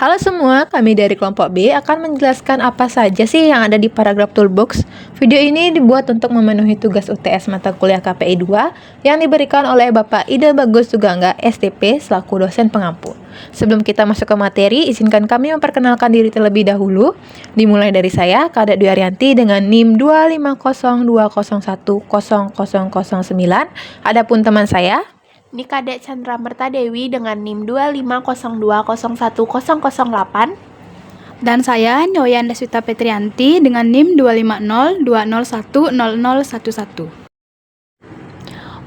Halo semua, kami dari kelompok B akan menjelaskan apa saja sih yang ada di paragraf toolbox. Video ini dibuat untuk memenuhi tugas UTS mata kuliah KPI 2 yang diberikan oleh Bapak Ida Bagus Sugangga, STP, selaku dosen pengampu. Sebelum kita masuk ke materi, izinkan kami memperkenalkan diri terlebih dahulu. Dimulai dari saya, Kadek Dwi Arianti dengan NIM 25020100009. Adapun teman saya, Ini Kadek Chandra Mertadewi dengan NIM 250201008. Dan saya Noyan Deswita Petrianti dengan NIM 25020010011.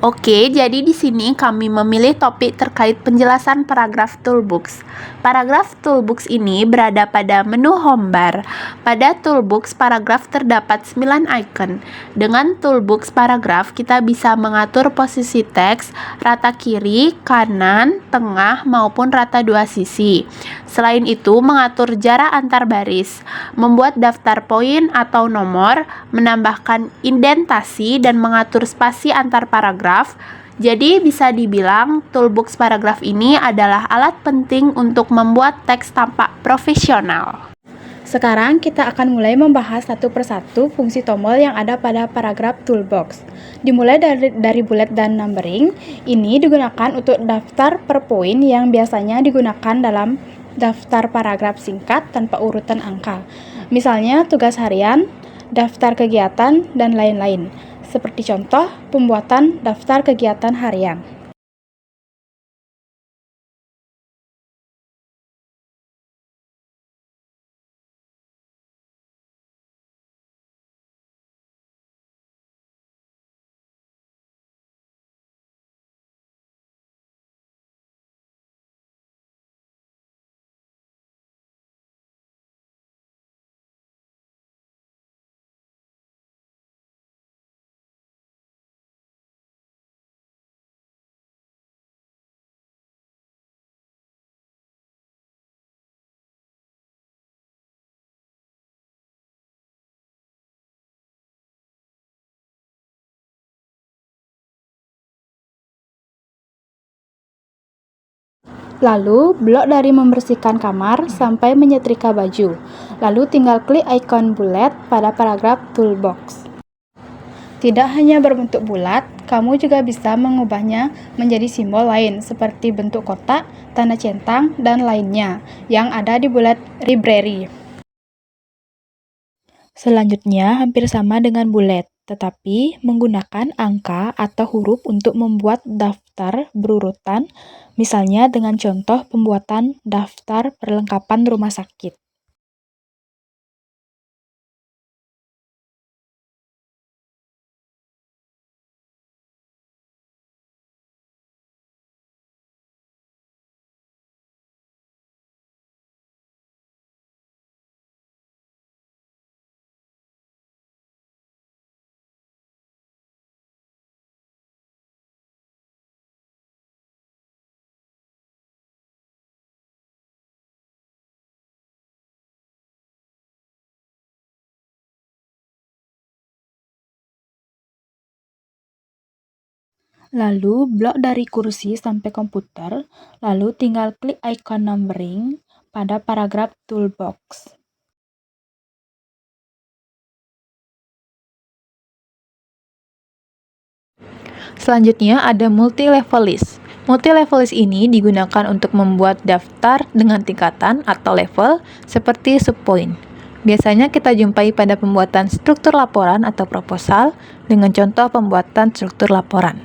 Oke, jadi di sini kami memilih topik terkait penjelasan paragraf toolbox. Paragraf toolbox ini berada pada menu home bar. Pada toolbox paragraf terdapat 9 icon. Dengan toolbox paragraf kita bisa mengatur posisi teks, rata kiri, kanan, tengah, maupun rata dua sisi. Selain itu, mengatur jarak antar baris, membuat daftar poin atau nomor, menambahkan indentasi, dan mengatur spasi antar paragraf. Jadi bisa dibilang toolbox paragraf ini adalah alat penting untuk membuat teks tampak profesional. Sekarang kita akan mulai membahas satu persatu fungsi tombol yang ada pada paragraf toolbox. Dimulai dari bullet dan numbering, ini digunakan untuk daftar per poin yang biasanya digunakan dalam daftar paragraf singkat tanpa urutan angka. Misalnya tugas harian, daftar kegiatan, dan lain-lain. Seperti contoh, pembuatan daftar kegiatan harian. Lalu, blok dari membersihkan kamar sampai menyetrika baju. Lalu tinggal klik ikon bulat pada paragraf toolbox. Tidak hanya berbentuk bulat, kamu juga bisa mengubahnya menjadi simbol lain seperti bentuk kotak, tanda centang, dan lainnya yang ada di bullet library. Selanjutnya hampir sama dengan bullet, tetapi menggunakan angka atau huruf untuk membuat daftar berurutan, misalnya dengan contoh pembuatan daftar perlengkapan rumah sakit. Lalu blok dari kursi sampai komputer, lalu tinggal klik ikon numbering pada paragraf toolbox. selanjutnya ada multi-level list. Multi-level list ini digunakan untuk membuat daftar dengan tingkatan atau level seperti subpoint. Biasanya kita jumpai pada pembuatan struktur laporan atau proposal dengan contoh pembuatan struktur laporan.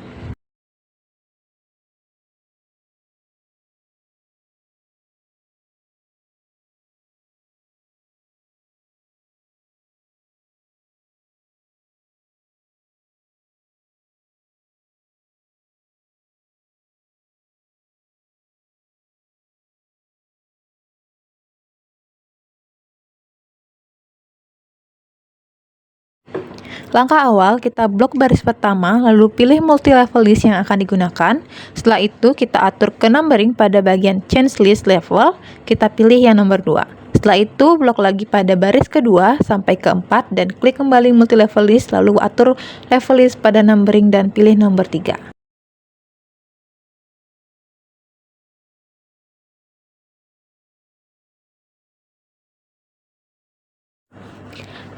Langkah awal, kita blok baris pertama, lalu pilih multi-level list yang akan digunakan. Setelah itu, kita atur ke numbering pada bagian change list level, kita pilih yang nomor 2. Setelah itu, blok lagi pada baris kedua sampai ke 4 dan klik kembali multi-level list, lalu atur level list pada numbering dan pilih nomor 3.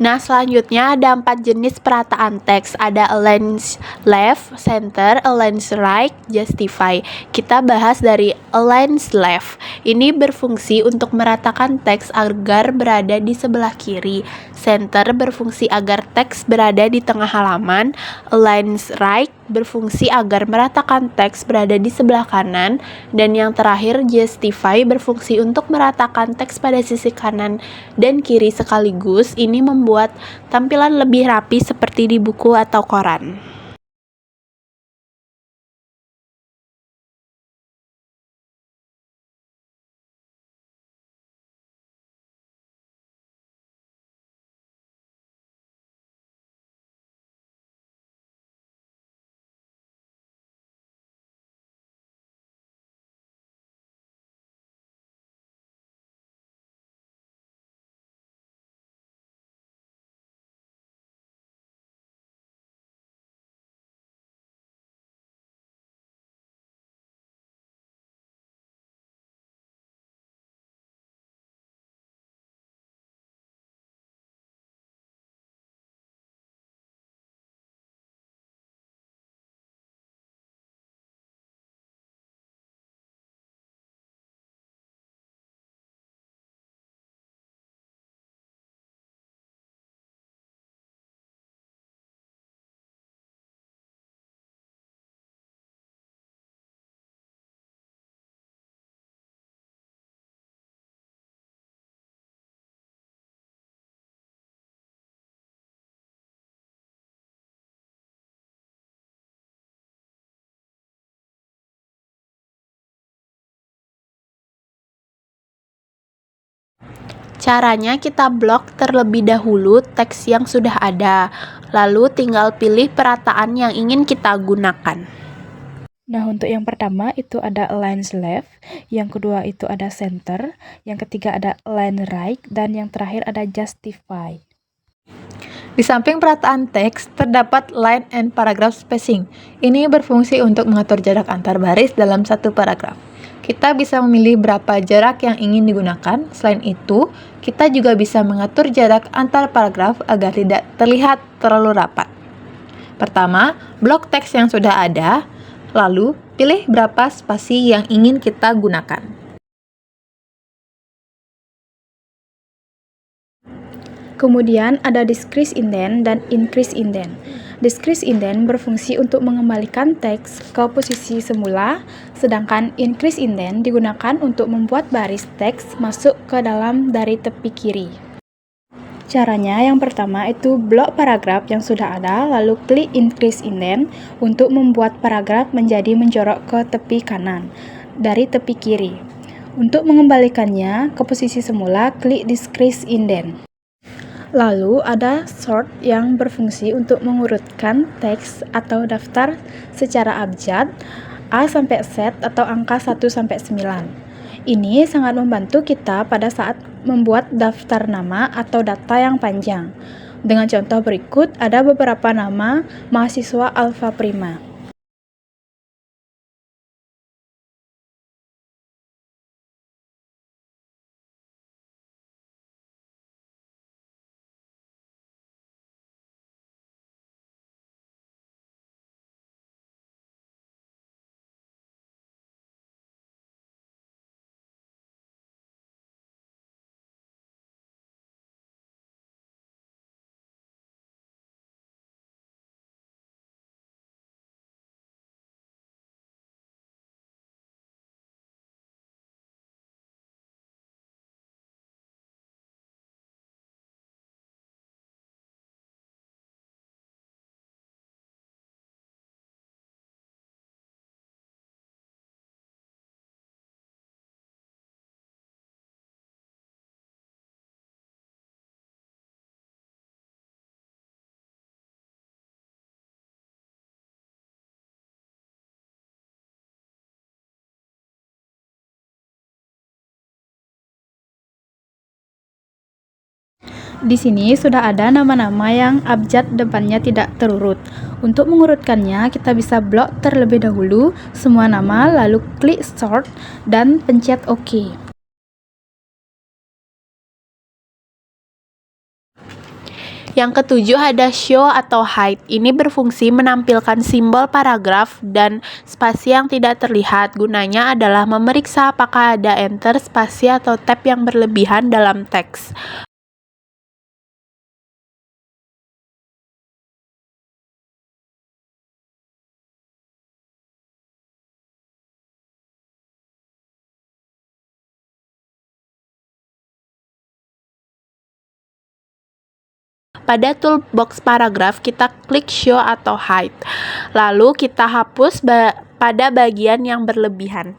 Nah, selanjutnya ada 4 jenis perataan teks. Ada align left, center, align right, justify. Kita bahas dari align left. Ini berfungsi untuk meratakan teks agar berada di sebelah kiri. Center berfungsi agar teks berada di tengah halaman. Align right berfungsi agar meratakan teks berada di sebelah kanan. Dan yang terakhir, justify berfungsi untuk meratakan teks pada sisi kanan dan kiri sekaligus. Ini membuat tampilan lebih rapi seperti di buku atau koran. Caranya kita blok terlebih dahulu teks yang sudah ada, lalu tinggal pilih perataan yang ingin kita gunakan. Nah, untuk yang pertama itu ada align left, yang kedua itu ada center, yang ketiga ada align right, dan yang terakhir ada justify. Di samping perataan teks, terdapat line and paragraph spacing. Ini berfungsi untuk mengatur jarak antar baris dalam satu paragraf. Kita bisa memilih berapa jarak yang ingin digunakan. Selain itu, kita juga bisa mengatur jarak antar paragraf agar tidak terlihat terlalu rapat. Pertama, blok teks yang sudah ada, lalu pilih berapa spasi yang ingin kita gunakan. Kemudian ada decrease indent dan increase indent. Decrease indent berfungsi untuk mengembalikan teks ke posisi semula, sedangkan increase indent digunakan untuk membuat baris teks masuk ke dalam dari tepi kiri. Caranya yang pertama itu blok paragraf yang sudah ada, lalu klik increase indent untuk membuat paragraf menjadi menjorok ke tepi kanan dari tepi kiri. Untuk mengembalikannya ke posisi semula, klik decrease indent. Lalu ada sort yang berfungsi untuk mengurutkan teks atau daftar secara abjad A sampai Z atau angka 1 sampai 9. Ini sangat membantu kita pada saat membuat daftar nama atau data yang panjang. Dengan contoh berikut, ada beberapa nama mahasiswa Alfa Prima. Di sini sudah ada nama-nama yang abjad depannya tidak terurut. Untuk mengurutkannya, kita bisa blok terlebih dahulu semua nama, lalu klik sort dan pencet OK. Yang ketujuh ada show atau hide. Ini berfungsi menampilkan simbol paragraf dan spasi yang tidak terlihat. Gunanya adalah memeriksa apakah ada enter, spasi, atau tab yang berlebihan dalam teks. Pada toolbox paragraf, kita klik show atau hide. Lalu kita hapus pada bagian yang berlebihan.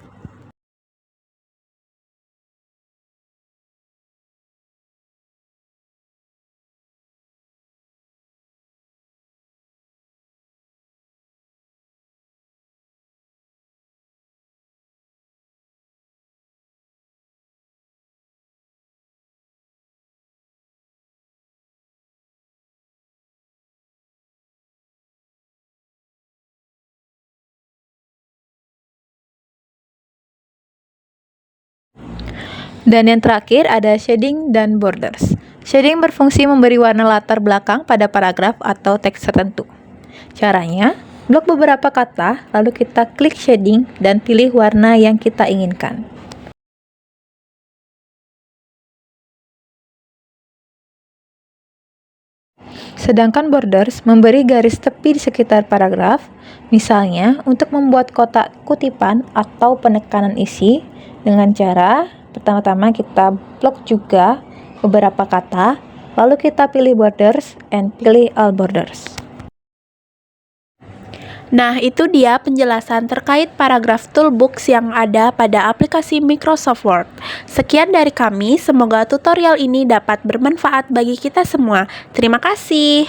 Dan yang terakhir ada shading dan borders. Shading berfungsi memberi warna latar belakang pada paragraf atau teks tertentu. Caranya, blok beberapa kata, lalu kita klik shading dan pilih warna yang kita inginkan. Sedangkan borders memberi garis tepi di sekitar paragraf, misalnya untuk membuat kotak kutipan atau penekanan isi dengan cara pertama-tama kita blok juga beberapa kata, lalu kita pilih borders and pilih all borders. Nah, itu dia penjelasan terkait paragraf toolbox yang ada pada aplikasi Microsoft Word. Sekian dari kami, semoga tutorial ini dapat bermanfaat bagi kita semua. Terima kasih.